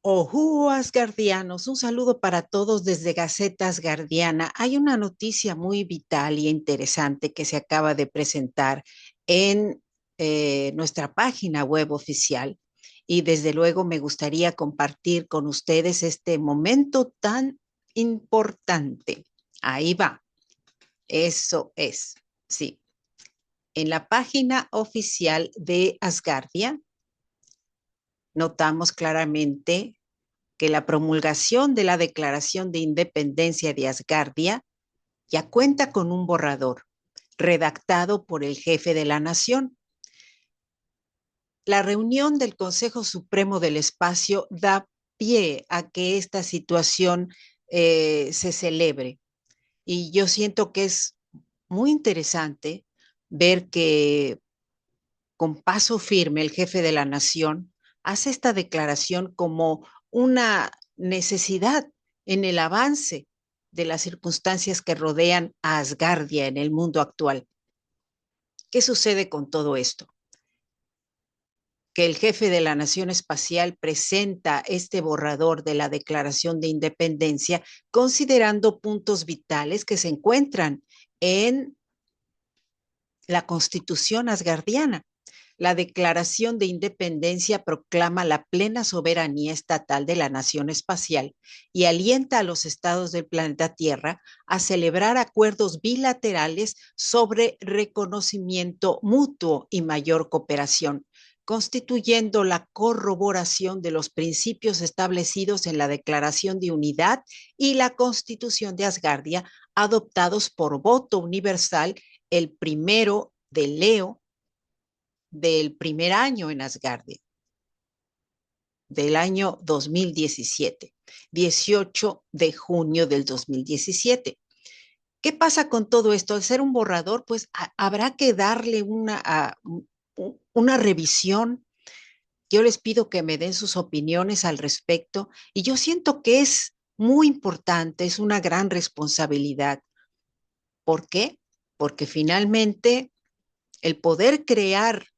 Ojú, asgardianos, un saludo para todos desde Gaceta Asgardiana. Hay una noticia muy vital y interesante que se acaba de presentar en nuestra página web oficial y desde luego me gustaría compartir con ustedes este momento tan importante. Ahí va, eso es, sí. En la página oficial de Asgardia notamos claramente que la promulgación de la Declaración de Independencia de Asgardia ya cuenta con un borrador redactado por el jefe de la nación. La reunión del Consejo Supremo del Espacio da pie a que esta situación se celebre. Y yo siento que es muy interesante ver que con paso firme el jefe de la nación hace esta declaración como una necesidad en el avance de las circunstancias que rodean a Asgardia en el mundo actual. ¿Qué sucede con todo esto? Que el jefe de la Nación Espacial presenta este borrador de la Declaración de Independencia considerando puntos vitales que se encuentran en la Constitución asgardiana. La Declaración de Independencia proclama la plena soberanía estatal de la nación espacial y alienta a los estados del planeta Tierra a celebrar acuerdos bilaterales sobre reconocimiento mutuo y mayor cooperación, constituyendo la corroboración de los principios establecidos en la Declaración de Unidad y la Constitución de Asgardia, adoptados por voto universal el 1 de Leo del primer año en Asgardia, del año 2017, 18 de junio del 2017. ¿Qué pasa con todo esto? Al ser un borrador, pues habrá que darle una revisión. Yo les pido que me den sus opiniones al respecto y yo siento que es muy importante, es una gran responsabilidad. ¿Por qué? Porque finalmente el poder crear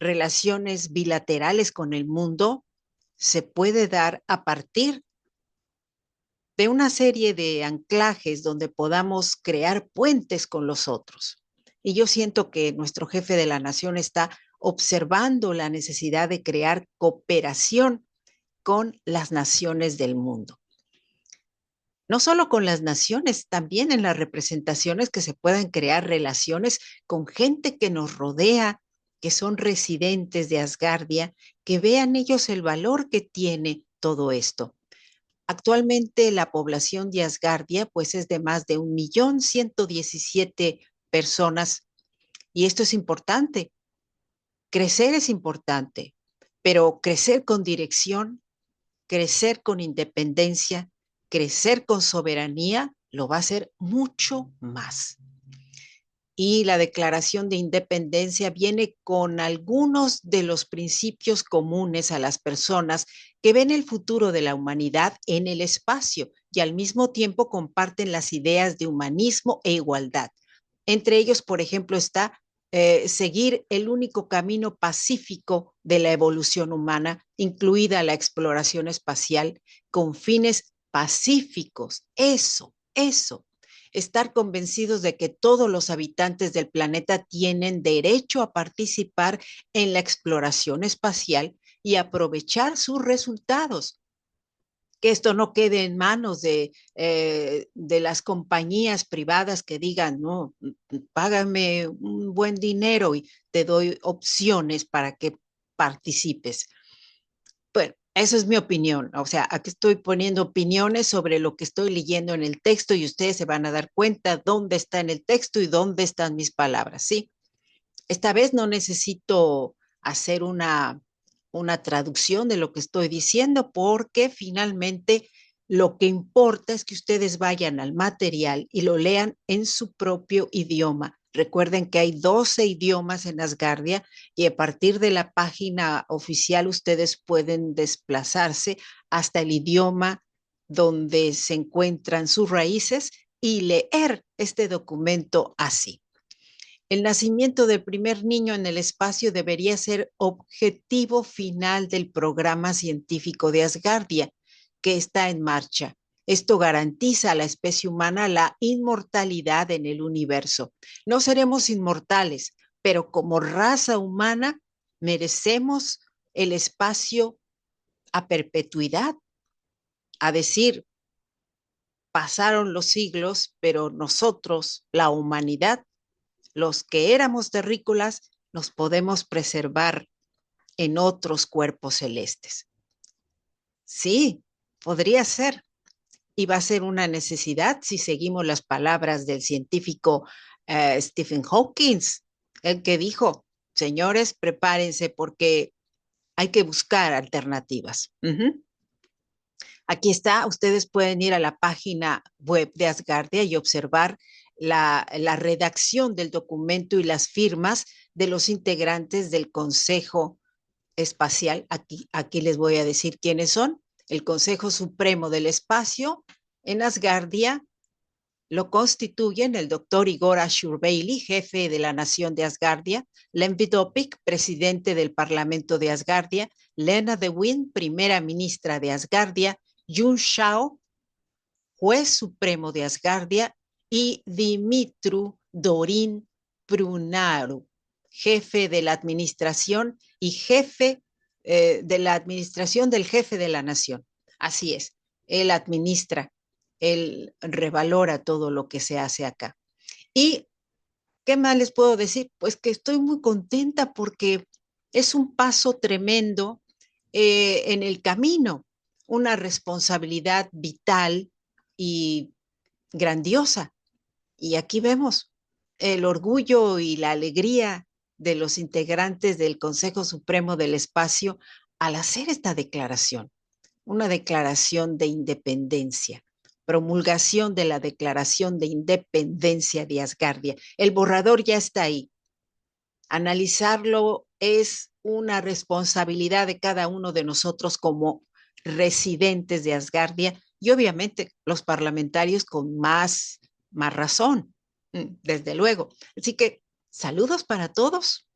relaciones bilaterales con el mundo se puede dar a partir de una serie de anclajes donde podamos crear puentes con los otros. Y yo siento que nuestro jefe de la nación está observando la necesidad de crear cooperación con las naciones del mundo. No solo con las naciones, también en las representaciones que se puedan crear relaciones con gente que nos rodea, que son residentes de Asgardia, que vean ellos el valor que tiene todo esto. Actualmente la población de Asgardia pues es de más de 1.117.000 personas y esto es importante. Crecer es importante, pero crecer con dirección, crecer con independencia, crecer con soberanía, lo va a hacer mucho más. Y la Declaración de Independencia viene con algunos de los principios comunes a las personas que ven el futuro de la humanidad en el espacio y al mismo tiempo comparten las ideas de humanismo e igualdad. Entre ellos, por ejemplo, está seguir el único camino pacífico de la evolución humana, incluida la exploración espacial, con fines pacíficos. Eso, estar convencidos de que todos los habitantes del planeta tienen derecho a participar en la exploración espacial y aprovechar sus resultados. Que esto no quede en manos de las compañías privadas que digan, no, págame un buen dinero y te doy opciones para que participes. Bueno, esa es mi opinión. O sea, aquí estoy poniendo opiniones sobre lo que estoy leyendo en el texto y ustedes se van a dar cuenta dónde está en el texto y dónde están mis palabras, ¿sí? Esta vez no necesito hacer una traducción de lo que estoy diciendo porque finalmente lo que importa es que ustedes vayan al material y lo lean en su propio idioma. Recuerden que hay 12 idiomas en Asgardia y a partir de la página oficial ustedes pueden desplazarse hasta el idioma donde se encuentran sus raíces y leer este documento así. El nacimiento del primer niño en el espacio debería ser objetivo final del programa científico de Asgardia, que está en marcha. Esto garantiza a la especie humana la inmortalidad en el universo. No seremos inmortales, pero como raza humana merecemos el espacio a perpetuidad. A decir, pasaron los siglos, pero nosotros, la humanidad, los que éramos terrícolas, nos podemos preservar en otros cuerpos celestes. Sí, podría ser. Y va a ser una necesidad si seguimos las palabras del científico Stephen Hawking, el que dijo, señores, prepárense porque hay que buscar alternativas. Aquí está, ustedes pueden ir a la página web de Asgardia y observar la redacción del documento y las firmas de los integrantes del Consejo Espacial. Aquí les voy a decir quiénes son. El Consejo Supremo del Espacio en Asgardia lo constituyen el doctor Igor Ashur-Bailey, jefe de la Nación de Asgardia, Len Vidopik, presidente del Parlamento de Asgardia, Lena de Win, primera ministra de Asgardia, Yun Shao, juez supremo de Asgardia, y Dimitru Dorin Prunaru, jefe de la administración y jefe de la administración del jefe de la nación. Así es, él administra, él revalora todo lo que se hace acá. ¿Y qué más les puedo decir? Pues que estoy muy contenta porque es un paso tremendo en el camino, una responsabilidad vital y grandiosa. Y aquí vemos el orgullo y la alegría de los integrantes del Consejo Supremo del Espacio al hacer esta declaración, una declaración de independencia, promulgación de la Declaración de Independencia de Asgardia. El borrador ya está ahí. Analizarlo es una responsabilidad de cada uno de nosotros como residentes de Asgardia y obviamente los parlamentarios con más razón, desde luego. Así que saludos para todos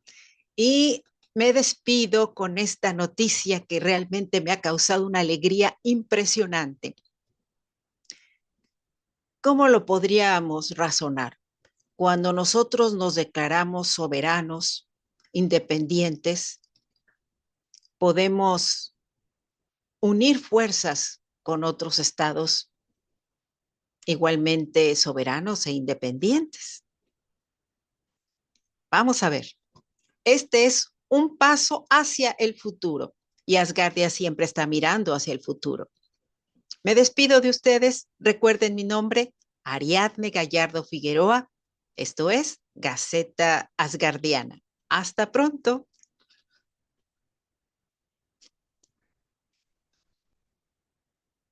y me despido con esta noticia que realmente me ha causado una alegría impresionante. ¿Cómo lo podríamos razonar? Cuando nosotros nos declaramos soberanos, independientes, podemos unir fuerzas con otros estados igualmente soberanos e independientes. Vamos a ver, este es un paso hacia el futuro y Asgardia siempre está mirando hacia el futuro. Me despido de ustedes. Recuerden mi nombre, Ariadne Gallardo Figueroa. Esto es Gaceta Asgardiana. Hasta pronto.